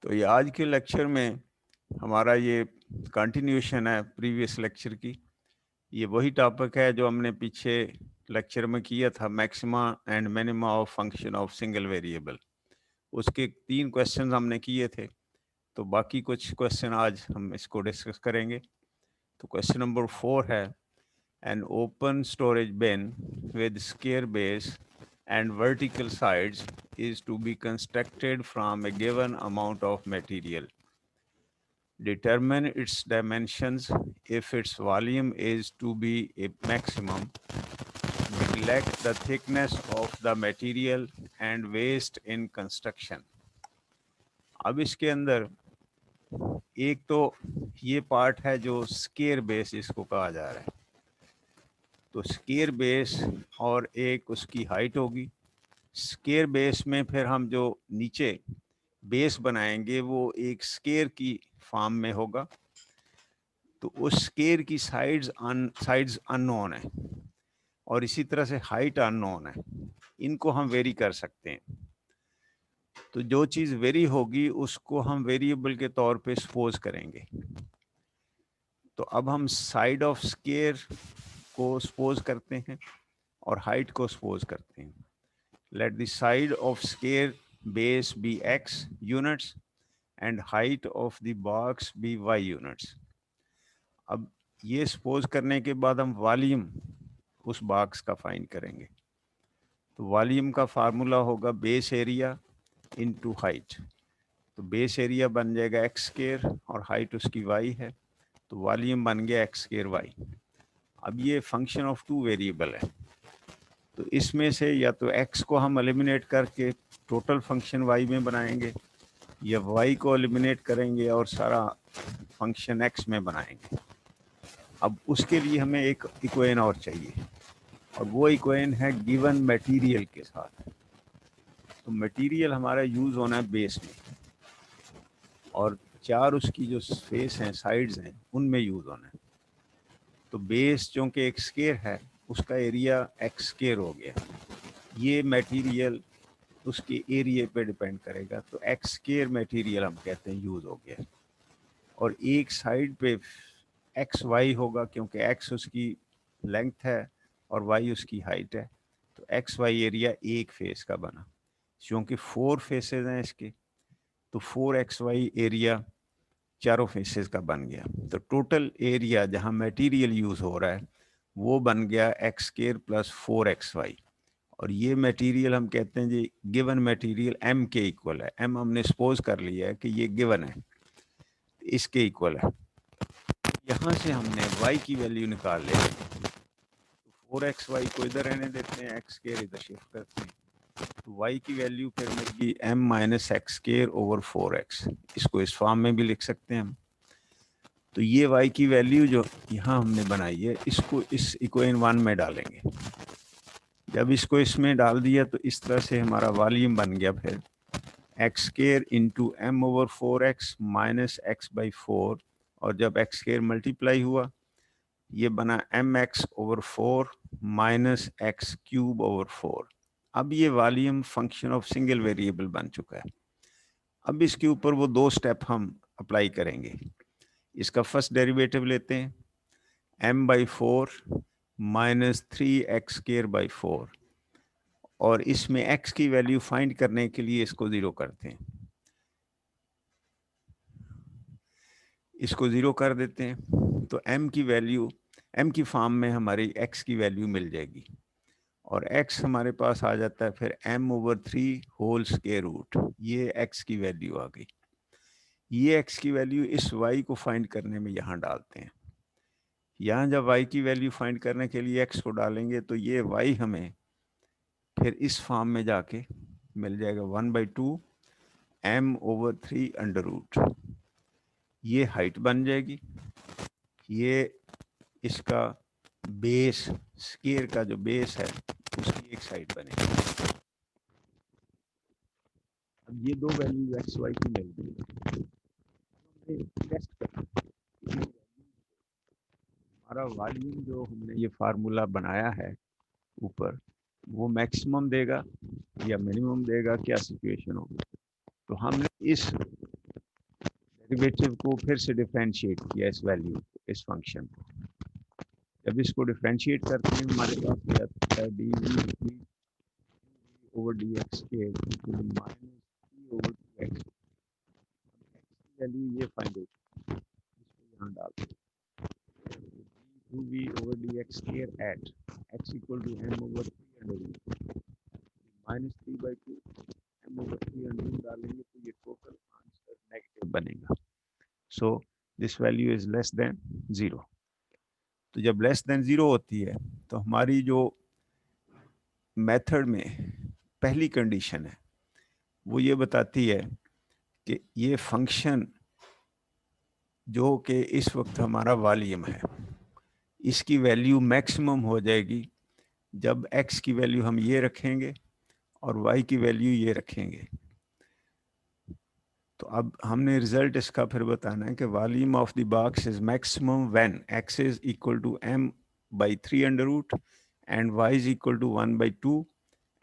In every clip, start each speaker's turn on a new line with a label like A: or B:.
A: तो ये आज के लेक्चर में हमारा ये कंटिन्यूशन है प्रीवियस लेक्चर की। ये वही टॉपिक है जो हमने पीछे लेक्चर में किया था, maxima and minima of function of single variable. उसके 3 क्वेश्चन हमने किए थे, तो बाकी कुछ क्वेश्चन आज हम इसको डिस्कस करेंगे। तो क्वेश्चन नंबर 4 है, an open storage bin with square base and vertical sides is to be constructed from a given amount of material. Determine its dimensions if its volume is to be a maximum. Neglect the thickness of the material and waste in construction. अब इसके अंदर एक तो ये part है जो square base इसको कहा जा रहा है। तो स्केयर बेस और एक उसकी हाइट होगी। स्केयर बेस में फिर हम जो नीचे बेस बनाएंगे वो एक स्केयर की फॉर्म में होगा। तो उस स्केयर की साइड्स अननोन है और इसी तरह से हाइट अननोन है। इनको हम वेरी कर सकते हैं। तो जो चीज़ वेरी होगी उसको हम वेरिएबल के तौर पे सपोज करेंगे। तो अब हम साइड ऑफ स्केयर को सपोज करते हैं और हाइट को सपोज करते हैं। Let the side of square base be x units and height of the box be y units. अब ये सपोज करने के बाद हम वॉल्यूम उस बॉक्स का फाइंड करेंगे। तो वॉल्यूम का फार्मूला होगा बेस एरिया इनटू हाइट। तो बेस एरिया बन जाएगा एक्स स्क्वायर और हाइट उसकी y है, तो वॉल्यूम बन गया एक्स स्क्वायर वाई। अब ये फंक्शन ऑफ 2 वेरिएबल है, तो इसमें से या तो x को हम एलिमिनेट करके टोटल फंक्शन y में बनाएंगे या y को एलिमिनेट करेंगे और सारा फंक्शन x में बनाएंगे। अब उसके लिए हमें एक इक्वेशन और चाहिए और वो इक्वेशन है गिवन मटेरियल के साथ। तो मटेरियल हमारा यूज़ होना है बेस में और 4 उसकी जो फेस हैं, साइड्स हैं, उनमें यूज़ होना है। तो बेस चूँकि एक स्क्वायर है उसका एरिया एक्स स्क्वायर हो गया। ये मटेरियल उसके एरिया पे डिपेंड करेगा, तो एक्स स्क्वायर मटेरियल हम कहते हैं यूज़ हो गया। और एक साइड पे एक्स वाई होगा क्योंकि एक्स उसकी लेंथ है और वाई उसकी हाइट है। तो एक्स वाई एरिया एक फेस का बना, क्योंकि 4 फेसेस हैं इसके, तो 4xy एरिया चारों फेसेस का बन गया। तो टोटल एरिया जहां मटेरियल यूज हो रहा है वो बन गया एक्स स्क्वायर प्लस 4xy। और ये मटेरियल हम कहते हैं जी गिवन मटेरियल m के इक्वल है। m हमने सपोज कर लिया है कि ये गिवन है, इसके इक्वल है। यहाँ से हमने y की वैल्यू निकाल ली। तो 4xy को इधर रहने देते हैं, एक्स स्क्वायर इधर शिफ्ट करते हैं, तो y की वैल्यू फिर मिलेगी m minus x square over 4x। इसको इस फॉर्म में भी लिख सकते हैं हम। तो ये y की वैल्यू जो यहाँ हमने बनाई है इसको इस इक्वेशन 1 में डालेंगे। जब इसको इसमें डाल दिया तो इस तरह से हमारा वॉल्यूम बन गया फिर x square into m over 4x minus x by 4, और जब एक्स स्क्वायर मल्टीप्लाई हुआ ये बना m x over 4 minus x cube over 4। अब ये volume function of single variable बन चुका है। अब इसके ऊपर वो 2 स्टेप हम अप्लाई करेंगे। इसका फर्स्ट डेरिवेटिव लेते हैं, m by 4 minus 3x square by 4, और इसमें x की वैल्यू फाइंड करने के लिए इसको 0 करते हैं। इसको 0 कर देते हैं तो m की वैल्यू, m की फॉर्म में हमारी x की वैल्यू मिल जाएगी और x हमारे पास आ जाता है फिर m over 3 whole square root. ये x की वैल्यू आ गई। ये x की वैल्यू इस y को फाइंड करने में यहाँ डालते हैं। यहाँ जब y की वैल्यू फाइंड करने के लिए x को डालेंगे तो ये y हमें फिर इस फॉर्म में जाके मिल जाएगा 1/2 m ओवर 3 अंडर रूट। ये हाइट बन जाएगी, ये इसका बेस, स्क्वायर का जो बेस है उसकी एक साइड बनेगी। अब ये 2 वैल्यू एक्स वाई की मिल गई। टेस्ट करना हमारा वॉल्यूम जो हमने ये फार्मूला बनाया है ऊपर, वो मैक्सिमम देगा या मिनिमम देगा, क्या सिचुएशन होगी। तो हमने इस डेरिवेटिव को फिर से डिफरेंशिएट किया इस वैल्यू को, इस फंक्शन को। जब इसको डिफरेंशिएट करते हैं हमारे पास ये आता है d v over d x के minus t over two x. Value ये फाइंड होती है, इसको यहाँ डालते हैं two v over d x square at x equal to m over 3 under root minus 3/2 m over 3 under root डालेंगे तो ये टोटल आंसर नेगेटिव बनेगा। So this value is less than 0। तो जब लेस देन 0 होती है तो हमारी जो मेथड में पहली कंडीशन है वो ये बताती है कि ये फंक्शन जो कि इस वक्त हमारा वॉल्यूम है, इसकी वैल्यू मैक्सिमम हो जाएगी जब x की वैल्यू हम ये रखेंगे और y की वैल्यू ये रखेंगे। तो अब हमने रिजल्ट इसका फिर बताना है कि volume of the box is maximum when x is equal to m/3 under root and y is equal to 1/2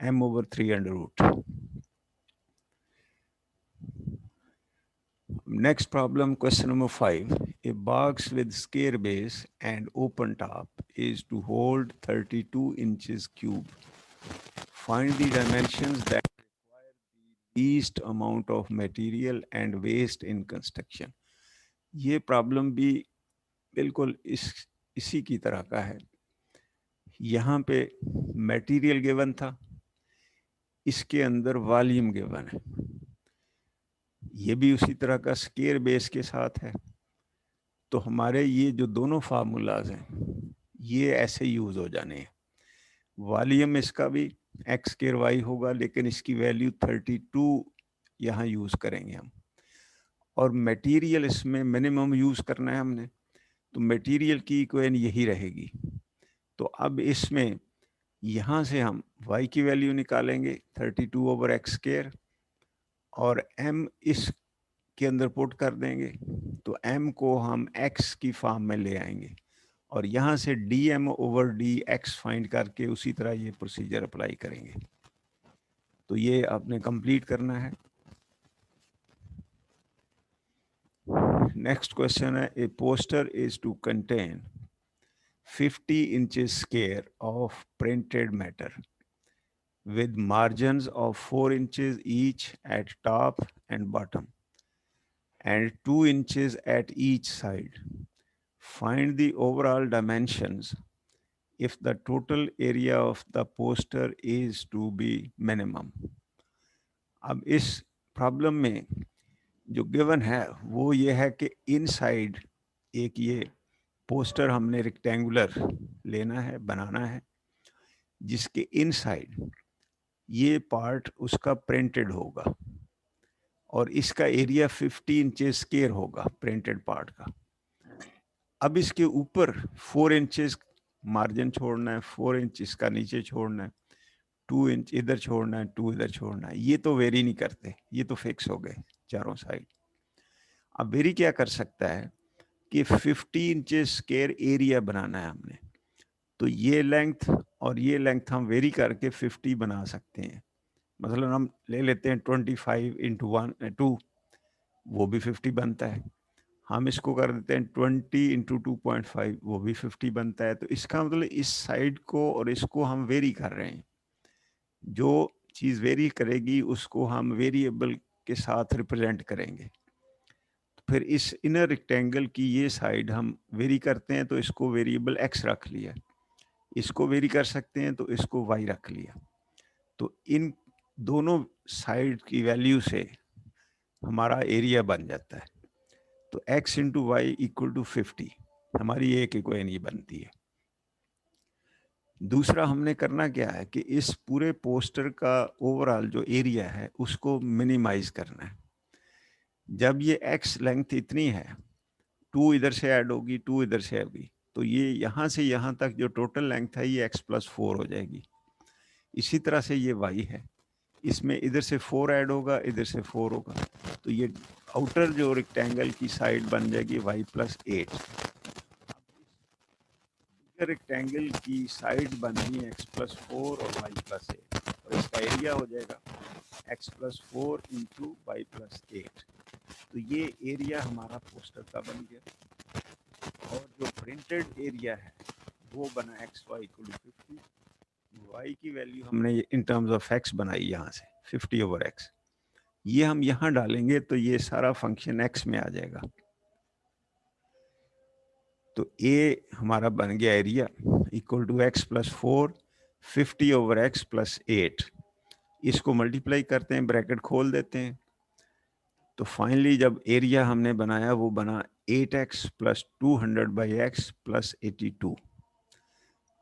A: m/3 under root. Next problem, question number 5. A box with square base and open top is to hold 32 inches cube. Find the dimensions that require the least amount of material and waste in construction. ये problem भी बिल्कुल इसी की तरह का है। यहाँ पे मटेरियल गिवन था, इसके अंदर वॉल्यूम गिवन है। ये भी उसी तरह का स्क्वायर बेस के साथ है। तो हमारे ये जो दोनों फार्मूलाज हैं ये ऐसे यूज हो जाने हैं। वॉल्यूम इसका भी एक्स स्क्वायर वाई होगा, लेकिन इसकी वैल्यू 32 यहाँ यूज करेंगे हम। और मटेरियल इसमें मिनिमम यूज करना है हमने, तो मटेरियल की इक्वेशन यही रहेगी। तो अब इसमें यहाँ से हम y की वैल्यू निकालेंगे 32 ओवर एक्स स्क्वायर और m इस के अंदर पुट कर देंगे, तो m को हम x की फॉर्म में ले आएंगे और यहाँ से dm ओवर dx फाइंड करके उसी तरह ये प्रोसीजर अप्लाई करेंगे। तो ये आपने कंप्लीट करना है। नेक्स्ट क्वेश्चन है, a poster is to contain 50 inches square of printed matter with margins of 4 inches each at top and bottom and 2 inches at each side. Find the overall dimensions if the total area of the poster is to be minimum. अब इस problem में जो given है वो ये है कि inside एक ये पोस्टर हमने रेक्टेंगुलर लेना है, बनाना है, जिसके इनसाइड ये पार्ट उसका प्रिंटेड होगा और इसका एरिया 50 इंचेस स्क्वायर होगा प्रिंटेड पार्ट का। अब इसके ऊपर 4 इंचेस मार्जिन छोड़ना है, 4 इंच इसका नीचे छोड़ना है, 2 इंच इधर छोड़ना है, 2 इधर छोड़ना है। ये तो वेरी नहीं करते, ये तो फिक्स हो गए चारों साइड। अब वेरी क्या कर सकता है कि 50 इंचेस स्क्वायर एरिया बनाना है हमने, तो ये लेंथ और ये लेंथ हम वेरी करके 50 बना सकते हैं। मतलब हम ले लेते हैं 25 इंटू 2, वो भी 50 बनता है। हम इसको कर देते हैं 20 इंटू 2.5, वो भी 50 बनता है। तो इसका मतलब इस साइड को और इसको हम वेरी कर रहे हैं। जो चीज़ वेरी करेगी उसको हम वेरिएबल के साथ रिप्रेजेंट करेंगे। फिर इस इनर रेक्टेंगल की ये साइड हम वेरी करते हैं, तो इसको वेरिएबल x रख लिया, इसको वेरी कर सकते हैं तो इसको y रख लिया। तो इन दोनों साइड की वैल्यू से हमारा एरिया बन जाता है। तो x into y equal to 50 हमारी एक इक्वेशन ये बनती है। दूसरा हमने करना क्या है कि इस पूरे पोस्टर का ओवरऑल जो एरिया है उसको मिनिमाइज करना है। जब ये x लेंथ इतनी है, 2 इधर से ऐड होगी, 2 इधर से होगी, तो ये यहाँ से यहाँ तक जो टोटल लेंथ है ये x+4 हो जाएगी। इसी तरह से ये y है, इसमें इधर से 4 ऐड होगा, इधर से 4 होगा, तो ये आउटर जो रेक्टेंगल की साइड बन जाएगी y+8। रेक्टेंगल की साइड बनी x+4 और y+8 और इसका एरिया हो जाएगा x+4 इंटू y+8। तो ये एरिया हमारा पोस्टर का बन गया और जो प्रिंटेड एरिया है वो बना x y equal to 50, y की वैल्यू हमने इन टर्म्स ऑफ एक्स बनाई यहाँ से 50/x, ये हम यहाँ डालेंगे तो ये सारा फंक्शन x में आ जाएगा। तो ए हमारा बन गया area equal to x + 4 50/x + 8, इसको मल्टीप्लाई करते हैं, ब्रैकेट खोल देते हैं, तो फाइनली जब एरिया हमने बनाया वो बना 8x + 200/x + 82।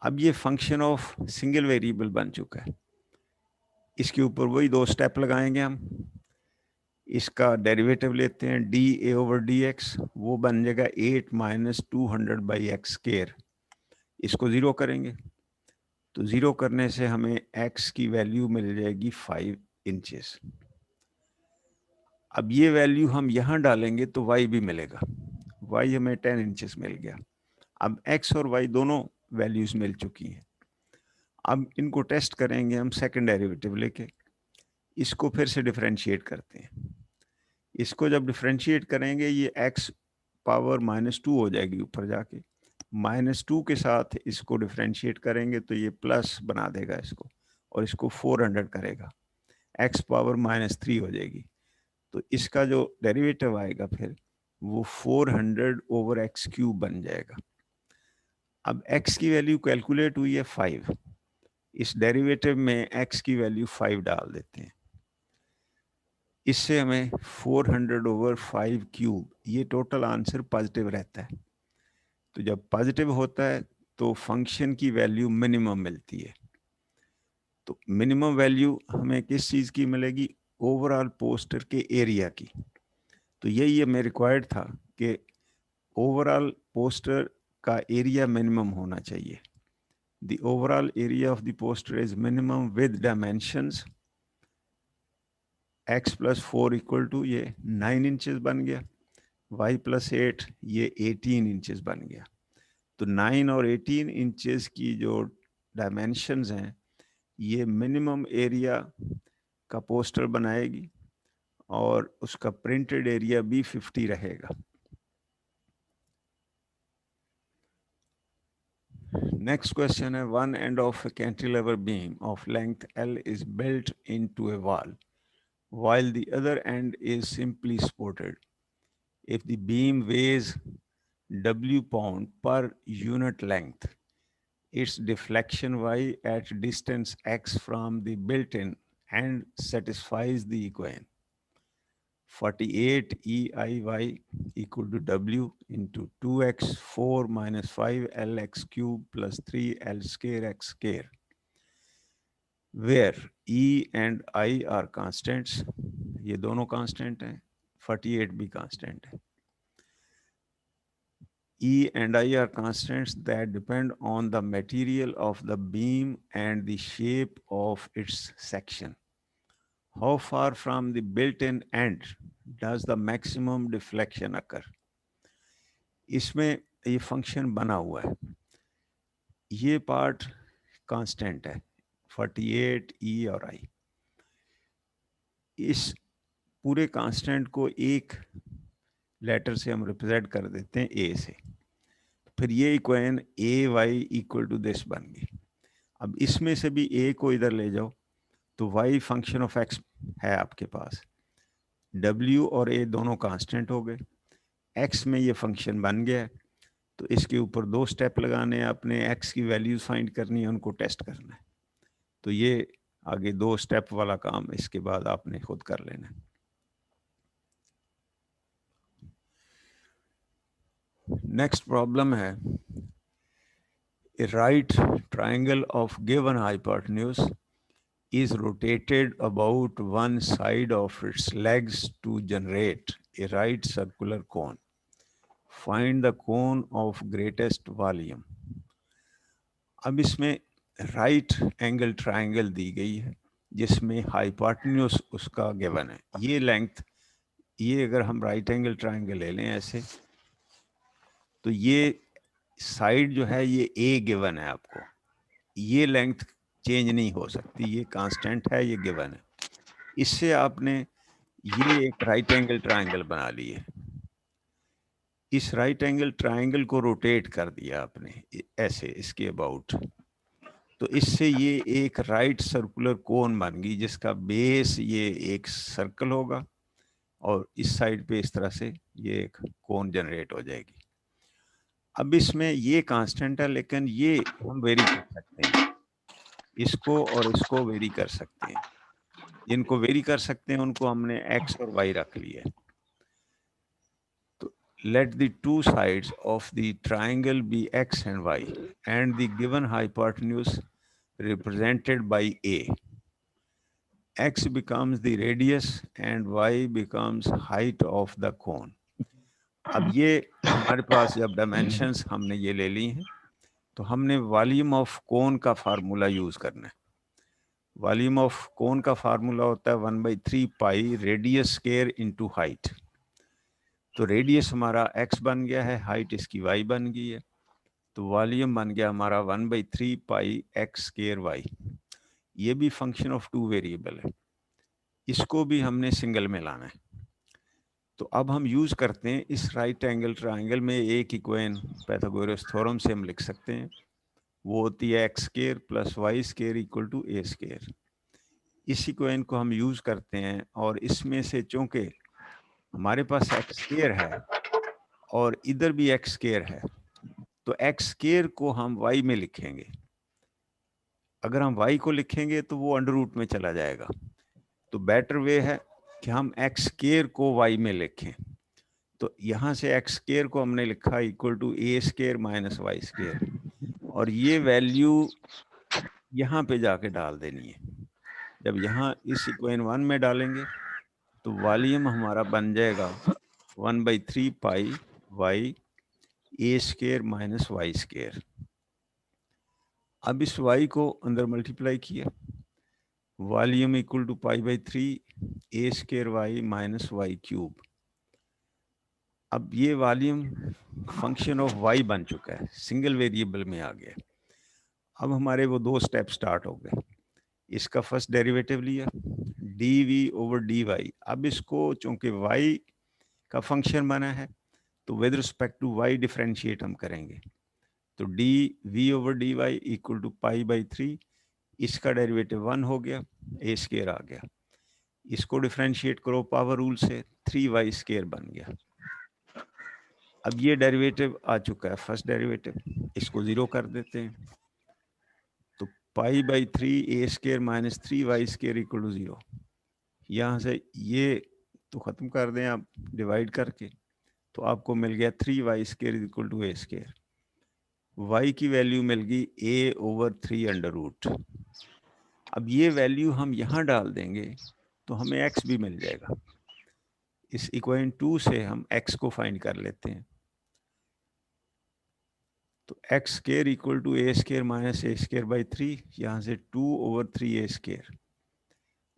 A: अब ये फंक्शन ऑफ सिंगल वेरिएबल बन चुका है, इसके ऊपर वही 2 स्टेप लगाएंगे हम। इसका डेरिवेटिव लेते हैं dA/dx, वो बन जाएगा 8 - 200/x², इसको ज़ीरो करेंगे तो ज़ीरो करने से हमें x की वैल्यू मिल जाएगी 5 इंचेस। अब ये वैल्यू हम यहाँ डालेंगे तो y भी मिलेगा, y हमें 10 इंचेस मिल गया। अब x और y दोनों वैल्यूज़ मिल चुकी हैं। अब इनको टेस्ट करेंगे हम सेकंड डेरिवेटिव लेके, इसको फिर से डिफरेंशिएट करते हैं। इसको जब डिफरेंशिएट करेंगे ये x पावर -2 हो जाएगी ऊपर जाके, -2 के साथ इसको डिफरेंशिएट करेंगे तो ये प्लस बना देगा इसको, और इसको 400 करेगा, x पावर -3 हो जाएगी। तो इसका जो डेरिवेटिव आएगा फिर वो 400/x³ बन जाएगा। अब x की वैल्यू कैलकुलेट हुई है 5, इस डेरिवेटिव में x की वैल्यू 5 डाल देते हैं, इससे हमें 400/5³, ये टोटल आंसर पॉजिटिव रहता है। तो जब पॉजिटिव होता है तो फंक्शन की वैल्यू मिनिमम मिलती है। तो मिनिमम वैल्यू हमें किस चीज़ की मिलेगी? ओवरऑल पोस्टर के एरिया की। तो यही हमें रिक्वायर्ड था कि ओवरऑल पोस्टर का एरिया मिनिमम होना चाहिए। The overall area of the poster is minimum with dimensions x + 4 = ये 9 इंचेस बन गया, y + 8 ये 18 इंचेस बन गया। तो 9 और 18 इंचेस की जो डायमेंशंस हैं ये मिनिमम एरिया का पोस्टर बनाएगी और उसका प्रिंटेड एरिया भी 50 रहेगा। नेक्स्ट क्वेश्चन है, one end of a cantilever beam of length L is built into a wall while the other end is simply supported. If the beam weighs W pound per unit length, its deflection Y at distance X from the built-in and satisfies the equation 48 EIY equal to W into 2x 4 minus 5 LX³ plus 3L² X², where E and I are constants, ये दोनों constant हैं, 48 भी constant है। E and I are constants that depend on the material of the beam and the shape of its section. How far from the built-in end does the maximum deflection occur? इसमें ये function बना हुआ है, ये part constant है 48 E और I। इस पूरे कांस्टेंट को एक लेटर से हम रिप्रेजेंट कर देते हैं A से, फिर ये equation AY equal to this बन गई। अब इसमें से भी A को इधर ले जाओ तो Y फंक्शन ऑफ X है आपके पास, W और A दोनों कांस्टेंट हो गए, X में ये फंक्शन बन गया है, तो इसके ऊपर 2 स्टेप लगाने हैं, अपने x की वैल्यूज फाइंड करनी है, उनको टेस्ट करना है। तो ये आगे 2 स्टेप वाला काम इसके बाद आपने खुद कर लेना है। नेक्स्ट प्रॉब्लम है, a right triangle of given hypotenuse is rotated about one side of its legs to generate a right circular cone. Find the cone of greatest volume. अब इसमें राइट एंगल ट्रायंगल दी गई है जिसमें hypotenuse उसका given है, ये length, ये अगर हम राइट एंगल ट्रायंगल ले लें ऐसे, तो ये साइड जो है ये ए गिवन है आपको, ये लेंथ चेंज नहीं हो सकती, ये कांस्टेंट है, ये गिवन है। इससे आपने ये एक राइट एंगल ट्रायंगल बना लिए। इस राइट एंगल ट्रायंगल को रोटेट कर दिया आपने ऐसे इसके अबाउट, तो इससे ये एक राइट सर्कुलर कोन बन गई जिसका बेस ये एक सर्कल होगा और इस साइड पे इस तरह से ये एक कोन जनरेट हो जाएगी। अब इसमें ये कांस्टेंट है लेकिन ये हम वेरी कर सकते हैं, इसको और इसको वेरी कर सकते हैं। जिनको वेरी कर सकते हैं उनको हमने x और y रख लिया है। तो let the two sides of the triangle be x and y and the given hypotenuse represented by a. X becomes the radius and y becomes height of the cone. अब ये हमारे पास जब dimensions हमने ये ले ली हैं तो हमने वॉल्यूम ऑफ कोन का फार्मूला यूज करना है। वॉल्यूम ऑफ कोन का फार्मूला होता है 1/3 पाई रेडियस स्क्वायर इनटू हाइट। तो रेडियस हमारा x बन गया है, हाइट इसकी y बन गई है, तो वॉल्यूम बन गया हमारा 1/3 पाई x स्क्वायर y। ये भी फंक्शन ऑफ टू वेरिएबल है, इसको भी हमने सिंगल में लाना है। तो अब हम यूज करते हैं इस राइट एंगल ट्रायंगल में एक इक्वेशन पाइथागोरस थ्योरम से हम लिख सकते हैं, वो होती है x square plus y square equal to a square. इस इक्वेशन को हम यूज करते हैं और इसमें से चूंकि हमारे पास x स्क्वायर है और इधर भी x स्क्वायर है तो x स्क्वायर को हम y में लिखेंगे। अगर हम y को लिखेंगे तो वो अंडर रूट में चला जाएगा, तो बेटर वे है कि हम x स्क्वायर को y में लिखें। तो यहाँ से x स्क्वायर को हमने लिखा equal to a square minus y square, और ये वैल्यू यहाँ पे जाके डाल देनी है। जब यहाँ इस इक्वेशन 1 में डालेंगे तो वॉल्यूम हमारा बन जाएगा 1/3 pi y a square minus y square. अब इस y को अंदर मल्टीप्लाई किया, volume equal to π/3 a square y minus y cube. अब ये वॉल्यूम फंक्शन ऑफ y बन चुका है, सिंगल वेरिएबल में आ गया। अब हमारे वो दो स्टेप स्टार्ट हो गए। इसका फर्स्ट डेरिवेटिव लिया dv ओवर dy। अब इसको चूंकि y का फंक्शन बना है तो with respect to y differentiate हम करेंगे, तो dv over dy equal to π/3, इसका डेरिवेटिव 1 हो गया, a स्क्वायर आ गया। इसको डिफरेंशिएट करो पावर रूल से, 3y स्क्वायर बन गया। अब ये डेरिवेटिव आ चुका है फर्स्ट डेरिवेटिव, इसको जीरो कर देते हैं, तो π/3 a square minus 3y square equal to 0। यहाँ से ये तो ख़त्म कर दें आप डिवाइड करके, तो आपको मिल गया 3y square equal to a square. y की वैल्यू मिल गई a ओवर 3 अंडर रूट। अब ये वैल्यू हम यहाँ डाल देंगे तो हमें x भी मिल जाएगा। इस इक्वेशन 2 से हम x को फाइंड कर लेते हैं, तो x square equal to a square minus a square by 3, यहाँ से 2 ओवर 3a स्क्वायर,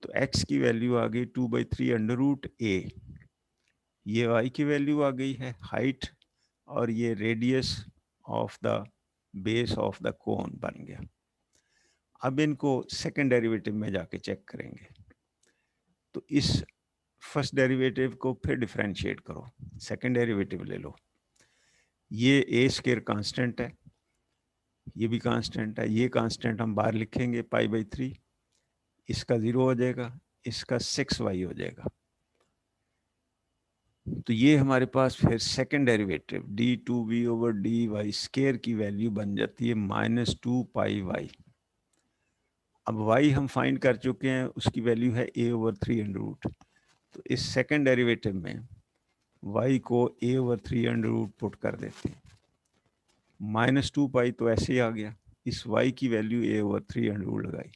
A: तो x की वैल्यू आ गई 2/3 अंडर रूट a। ये y की वैल्यू आ गई है हाइट, और ये radius of the base of the cone बन गया। अब इनको सेकंड डेरिवेटिव में जाके चेक करेंगे, तो इस फर्स्ट डेरिवेटिव को फिर डिफरेंशिएट करो, सेकंड डेरिवेटिव ले लो। ये a स्क्वायर कांस्टेंट है, ये भी कांस्टेंट है, ये कांस्टेंट हम बाहर लिखेंगे π/3, इसका 0 हो जाएगा, इसका 6y हो जाएगा। तो ये हमारे पास फिर second derivative d2v over dy square की वैल्यू बन जाती है -2πy। अब y हम फाइंड कर चुके हैं, उसकी वैल्यू है a ओवर 3 अंडर रूट, तो इस सेकंड डेरिवेटिव में y को a over 3 under root put कर देते हैं, -2π तो ऐसे ही आ गया, इस y की value a over 3 under root लगाई,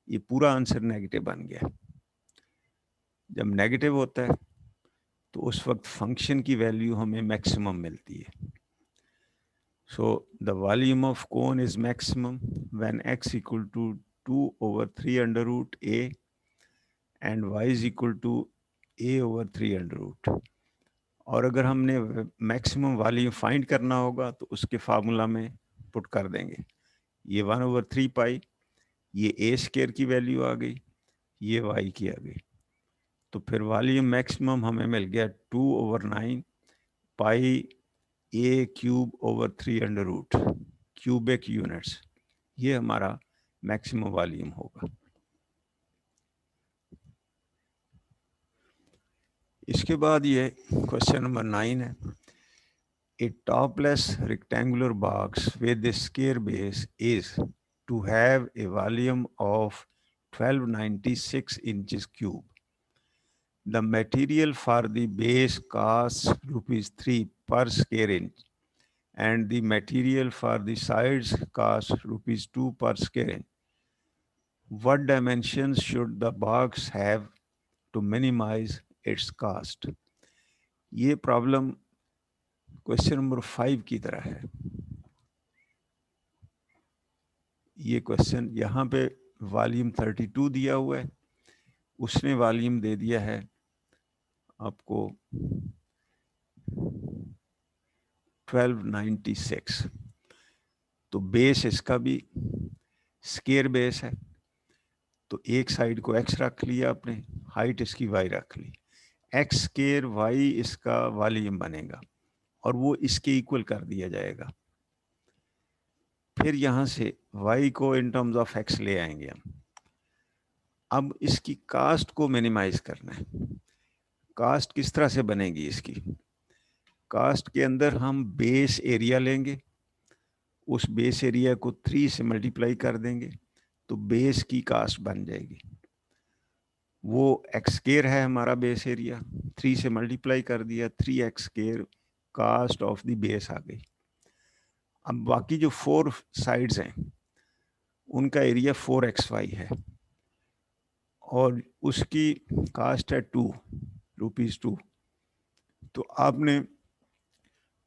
A: ये पूरा आंसर नेगेटिव बन गया। जब नेगेटिव होता है तो उस वक्त फंक्शन की वैल्यू हमें मैक्सिमम मिलती है। So the volume of cone is maximum when x equal to 2 over 3 under root a and y is equal to a over 3 under root. और अगर हमने मैक्सिमम वॉल्यूम फाइंड करना होगा तो उसके फार्मूला में पुट कर देंगे, ये 1 ओवर 3 पाई, ये a स्क्वायर की वैल्यू आ गई, ये y की आ गई, तो फिर वॉल्यूम मैक्सिमम हमें मिल गया 2/9 पाई a cube over 3 √ cubic units. ये हमारा मैक्सिमम वॉल्यूम होगा। इसके बाद ये क्वेश्चन नंबर 9 है। A topless rectangular box with a square base is to have a volume of 1296 inches cube. The material for the base costs ₹3 per square inch and the material for the sides costs ₹2 per square inch. What dimensions should the box have to minimize its cost? ये problem question number 5 की तरह है। ये question यहाँ पे volume 32 दिया हुआ है, उसने वॉल्यूम दे दिया है आपको 1296। तो बेस इसका भी स्क्वायर बेस है, तो एक साइड को x रख लिया आपने, हाइट इसकी y रख ली, x स्क्वायर y इसका वॉल्यूम बनेगा और वो इसके इक्वल कर दिया जाएगा। फिर यहाँ से y को इन टर्म्स ऑफ x ले आएंगे हम। अब इसकी कास्ट को मिनिमाइज करना है। कास्ट किस तरह से बनेगी इसकी? कास्ट के अंदर हम बेस एरिया लेंगे, उस बेस एरिया को 3 से मल्टीप्लाई कर देंगे तो बेस की कास्ट बन जाएगी। वो एक्स स्क्वायर है हमारा बेस एरिया, 3 से मल्टीप्लाई कर दिया, 3x square cost of the base आ गई। अब बाकी जो 4 साइड्स हैं उनका एरिया 4xy है और उसकी कास्ट है ₹2। तो आपने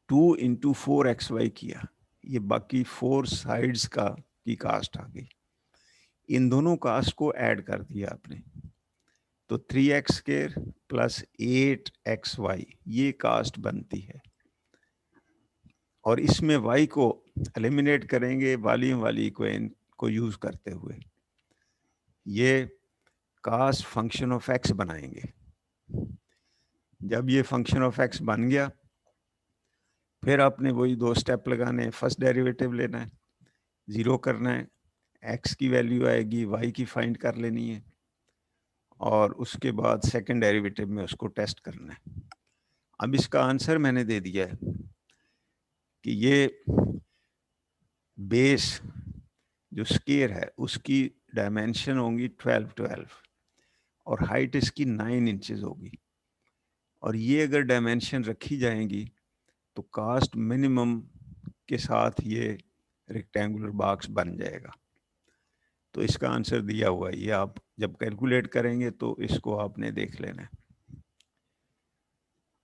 A: 2 × 4xy किया, ये बाकी 4 साइड्स का की कास्ट आ गई। इन दोनों कास्ट को ऐड कर दिया आपने, तो 3x स्क्वायर प्लस 8xy ये कास्ट बनती है। और इसमें y को एलिमिनेट करेंगे वॉल्यूम वाली इक्वेशन को यूज करते हुए, ये कास्ट फंक्शन ऑफ x बनाएंगे। जब ये फंक्शन ऑफ x बन गया, फिर आपने वही 2 स्टेप लगाने हैं। फर्स्ट डेरिवेटिव लेना है, 0 करना है, x की वैल्यू आएगी, y की फाइंड कर लेनी है और उसके बाद सेकंड डेरिवेटिव में उसको टेस्ट करना है। अब इसका आंसर मैंने दे दिया है कि ये बेस जो स्क्वायर है उसकी डायमेंशन होंगी 12 और हाइट इसकी 9 इंचेस होगी। और ये अगर डायमेंशन रखी जाएंगी तो कास्ट मिनिमम के साथ ये रेक्टेंगुलर बॉक्स बन जाएगा। तो इसका आंसर दिया हुआ है, ये आप जब कैलकुलेट करेंगे तो इसको आपने देख लेना है।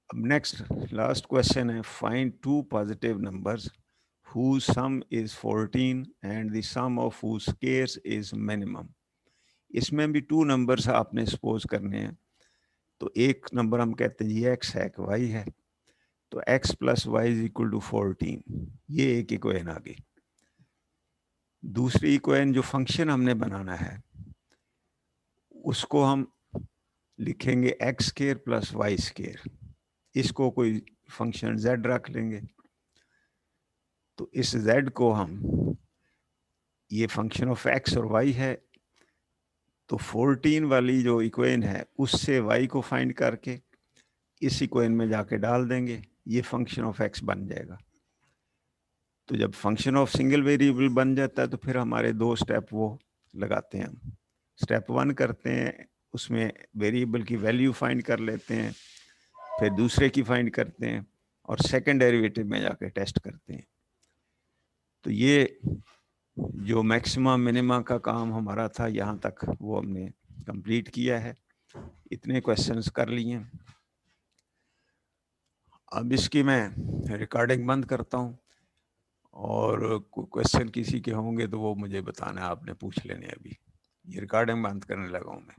A: अब नेक्स्ट लास्ट क्वेश्चन है, find 2 positive numbers whose sum is 14 and the sum of whose squares is minimum। इसमें भी 2 नंबर्स आपने सपोज करने हैं। तो एक नंबर हम कहते हैं ये x है, एक y है, तो x + y = 14, ये एक इक्वेशन आ गई। दूसरी इक्वेशन जो फंक्शन हमने बनाना है उसको हम लिखेंगे x² + y²। इसको कोई फंक्शन z रख लेंगे, तो इस z को हम, ये फंक्शन ऑफ x और y है, तो 14 वाली जो इक्वेशन है उससे y को फाइंड करके इस इक्वेशन में जाके डाल देंगे, ये फंक्शन ऑफ x बन जाएगा। तो जब फंक्शन ऑफ सिंगल वेरिएबल बन जाता है तो फिर हमारे 2 स्टेप वो लगाते हैं हम। स्टेप 1 करते हैं, उसमें वेरिएबल की वैल्यू फाइंड कर लेते हैं, फिर दूसरे की फाइंड करते हैं और सेकंड डेरिवेटिव में जाके टेस्ट करते हैं। तो ये जो मैक्सिमा मिनिमा का काम हमारा था यहाँ तक वो हमने कंप्लीट किया है। इतने क्वेश्चंस कर लिए हैं। अब इसकी मैं रिकॉर्डिंग बंद करता हूँ और क्वेश्चन किसी के होंगे तो वो मुझे बताना, आपने पूछ लेने। अभी ये रिकॉर्डिंग बंद करने लगा हूँ मैं।